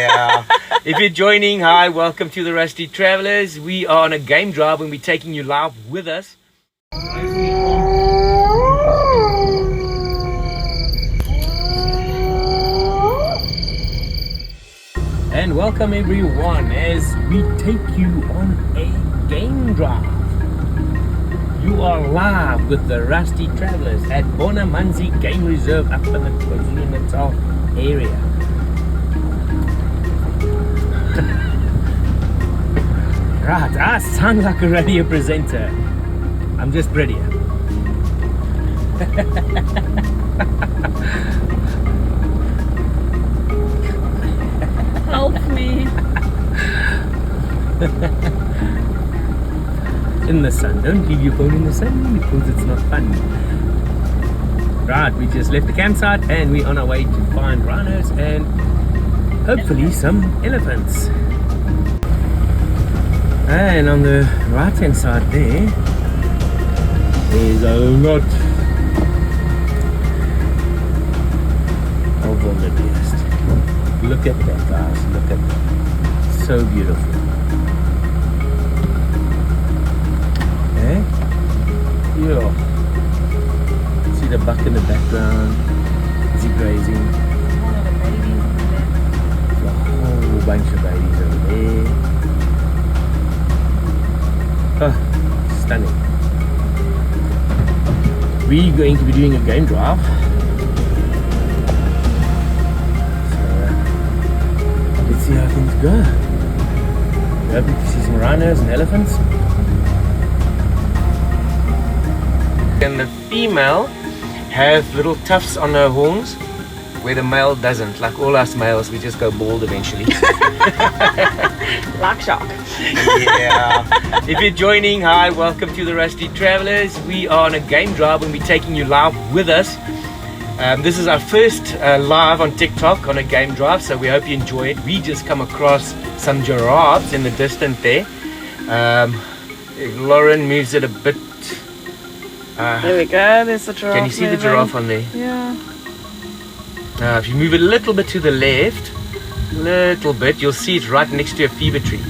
Yeah. If you're joining, hi, welcome to the Rusty Travelers. We are on a game drive and we're taking you live with us. And welcome everyone as we take you on a game drive. You are live with the Rusty Travelers at Bonamanzi Game Reserve up in the KwaZulu-Natal area. Right, I sound like a radio presenter. I'm just prettier. Help me. In the sun. Don't leave your phone in the sun because it's not fun. Right, we just left the campsite and we're on our way to find rhinos and hopefully some elephants. And on the right hand side there is a lot of wildebeest. Look at that, guys, look at that. So beautiful. Okay? Yeah. See the buck in the background. Is he grazing? One of the babies in there. There's a whole bunch of babies over there. Oh, stunning. We're going to be doing a game drive. So, let's see how things go. We're hoping to see some rhinos and elephants. And the female have little tufts on her horns where the male doesn't. Like all us males, we just go bald eventually. Like shark. Yeah. If you're joining, hi, welcome to the Rusty Travelers. We are on a game drive and we're taking you live with us. This is our first live on TikTok on a game drive, so we hope you enjoy it. We just come across some giraffes in the distance there. Lauren moves it a bit. There we go, there's a giraffe. Can you see moving. the giraffe on there? Yeah. If you move it a little bit to the left, little bit, you'll see it's right next to a fever tree.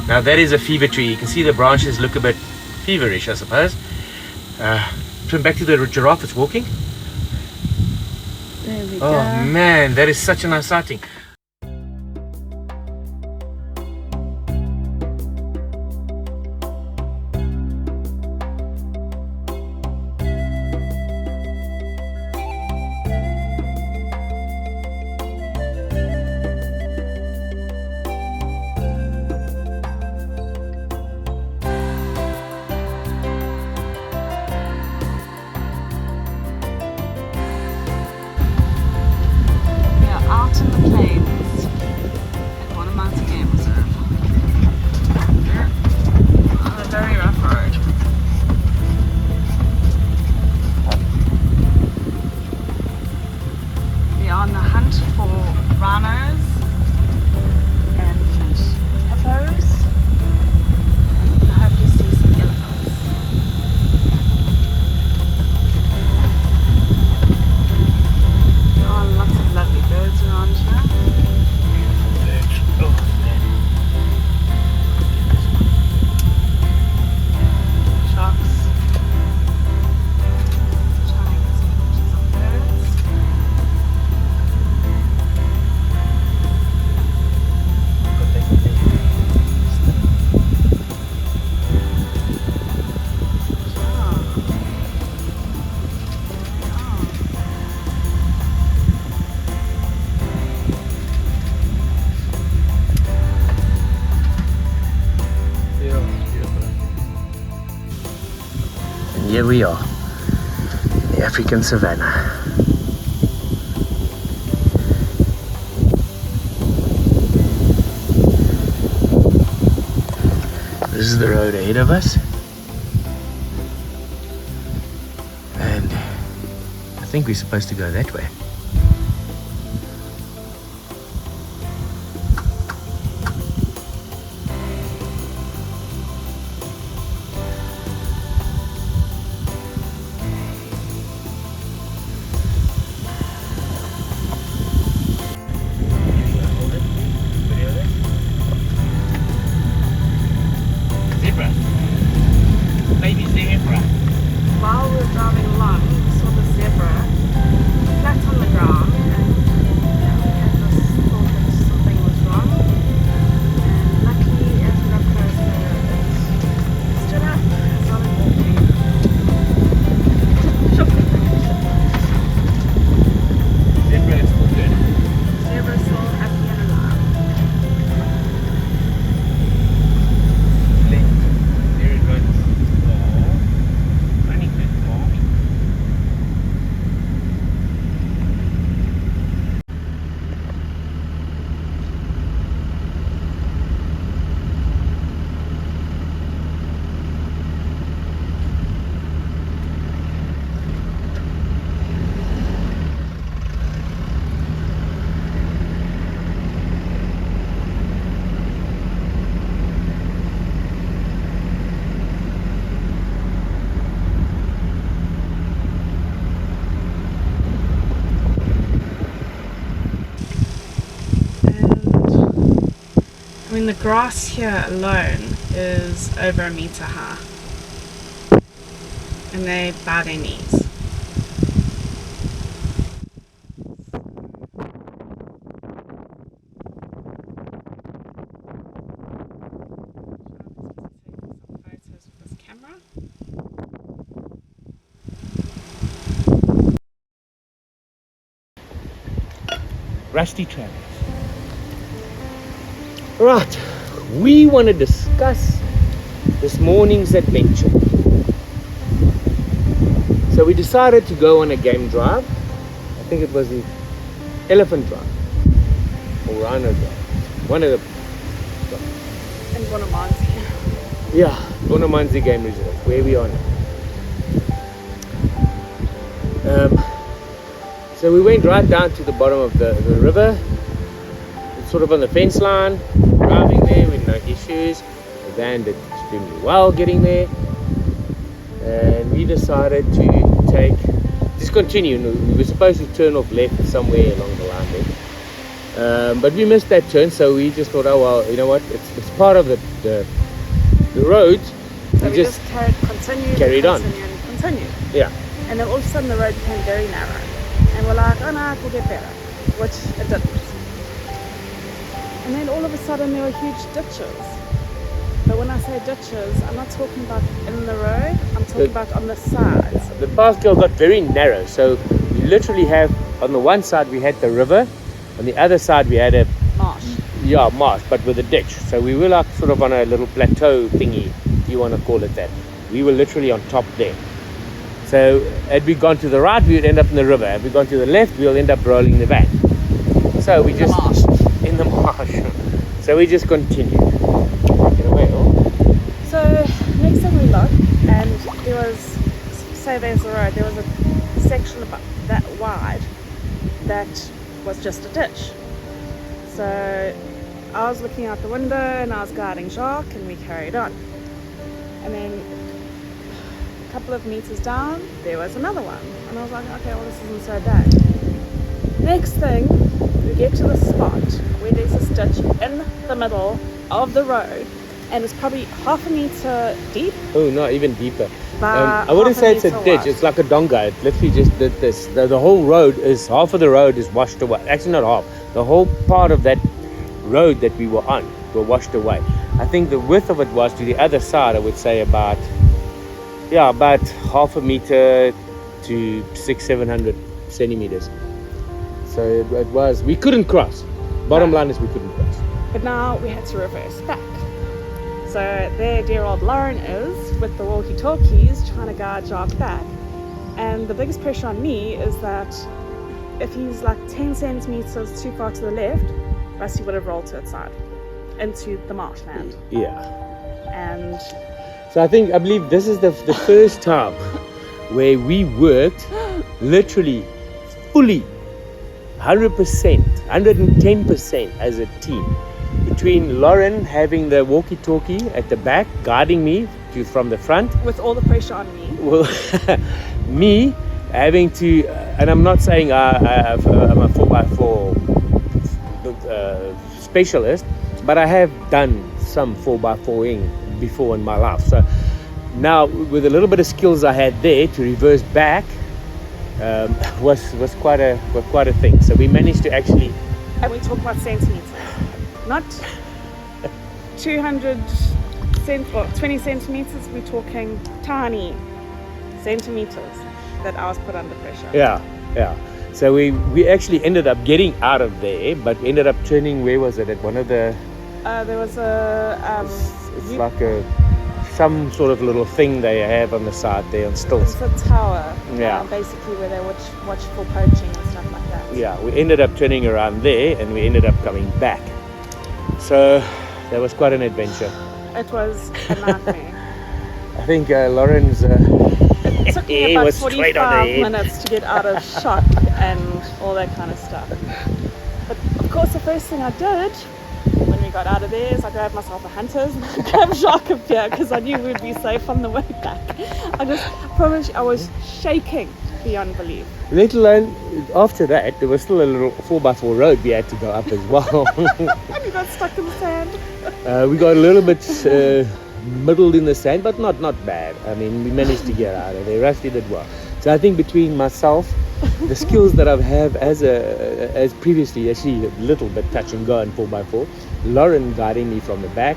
Now that is a fever tree. You can see the branches look a bit feverish, I suppose. Turn back to the giraffe that's walking. There we go. Oh man, that is such a nice sighting. Out in the plains at Bonamanzi Game Reserve. On a very rough road. We are on the hunt for rhinos and hippos. I hope you see some elephants. Oh, lots of lovely birds around here. Oh man. Sharks. Trying to get some pictures of birds. And here we are, the African savannah. This is the road ahead of us. And I think we're supposed to go that way. I mean, the grass here alone is over a meter high. And they bow their knees. Rusty Travels. Right, we want to discuss this morning's adventure. So we decided to go on a game drive. I think it was the Elephant Drive or Rhino Drive. One of the. And Bonamanzi. Yeah, Bonamanzi Game Reserve, where we are now. So we went right down to the bottom of the river. It's sort of on the fence line. Driving there with no issues. The van did extremely well getting there. And we decided to discontinue. We were supposed to turn off left somewhere along the line there. But we missed that turn, so we just thought, oh well, you know what, it's part of the road. So we just continued on. Yeah. And then all of a sudden the road became very narrow. And we're like, oh no, it will get better. Which it didn't. And then all of a sudden there were huge ditches. But when I say ditches, I'm not talking about in the road, I'm talking about on the sides. The path got very narrow, so we literally have, on the one side we had the river, on the other side we had a marsh. Yeah, marsh, but with a ditch. So we were like sort of on a little plateau thingy, if you want to call it that. We were literally on top there. So had we gone to the right, we would end up in the river. Had we gone to the left, we'll end up rolling the van. So we just in the marsh. So we just continued. Get away, So next time we look, and there was, say there's the road, there was a section about that wide that was just a ditch. So I was looking out the window and I was guiding Jacques, and we carried on. And then a couple of meters down, there was another one. And I was like, okay, well, this isn't so bad. Next thing, we get to the spot where there's a ditch in the middle of the road, and it's probably half a meter deep. Oh, not even deeper. I wouldn't say it's a ditch, wide. It's like a donga. It literally just did this. The whole road is, half of the road is washed away. Actually, not half. The whole part of that road that we were on were washed away. I think the width of it was to the other side, I would say about half a meter to 600-700 centimeters. So it was, we couldn't cross. Bottom line is we couldn't cross. But now we had to reverse back. So there dear old Lauren is with the walkie-talkies trying to guide Jacques back. And the biggest pressure on me is that if he's like 10 centimeters too far to the left, Rusty would have rolled to its side into the marshland. Yeah. And so I believe this is the first time where we worked literally fully 100%, 110% as a team. Between Lauren having the walkie-talkie at the back, guiding me from the front. With all the pressure on me. Well, me having to, and I'm not saying I'm a 4x4 specialist, but I have done some 4x4ing before in my life. So now with a little bit of skills I had there to reverse back, was quite a thing. So we managed to actually. And we talk about centimeters, not 200 or 20 centimeters. We're talking tiny centimeters that I was put under pressure. Yeah. So we actually ended up getting out of there, but we ended up turning. Where was it? At one of the. There was a. It's like some sort of little thing they have on the side there on stilts. It's a tower. Yeah. Basically where they watch for poaching and stuff like that. Yeah, we ended up turning around there and we ended up coming back. So that was quite an adventure. It was a nightmare. I think Lauren's it took me about was straight on the 45 head. minutes to get out of shock and all that kind of stuff. But of course the first thing I did when we got out of there is I grabbed myself a Hunter's and I grabbed Jacques up here because I knew we'd be safe on the way back. I promise you, I was shaking beyond belief. Let alone, after that, there was still a little 4x4 road we had to go up as well. And you got stuck in the sand. We got a little bit muddled in the sand, but not bad. I mean, we managed to get out of there. Rusty did well. So I think between myself, the skills that I have as previously, actually a little bit touch and go on 4x4, Lauren guiding me from the back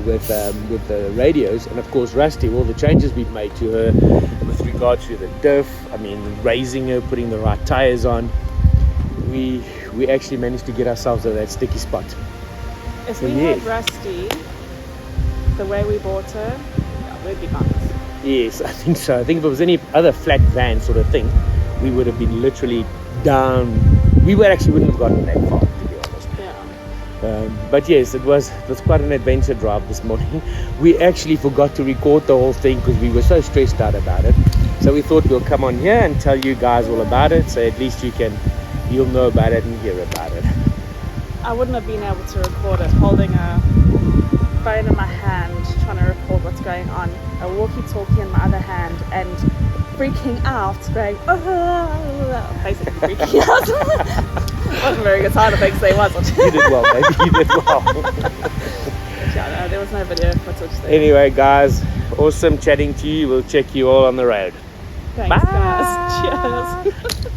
with the radios, and of course Rusty, all the changes we've made to her with regard to the diff, I mean raising her, putting the right tires on, we actually managed to get ourselves to that sticky spot. If we had Rusty the way we bought her, yeah, we'd be gone. Yes, I think so. I think if it was any other flat van sort of thing, we would have been literally down. We wouldn't have gotten that far, to be honest. Yeah. But yes, it was quite an adventure drive this morning. We actually forgot to record the whole thing because we were so stressed out about it. So we thought we'll come on here and tell you guys all about it, so at least you'll know about it and hear about it. I wouldn't have been able to record it holding a phone in my hand, trying to record what's going on, a walkie-talkie in my other hand, and freaking out, going, basically freaking out. Wasn't a very good side effects, there wasn't. You did well, baby. You did well. Yeah, no, there was no video footage there. Anyway, guys, awesome chatting to you. We'll check you all on the road. Thanks, Bye. guys. Cheers.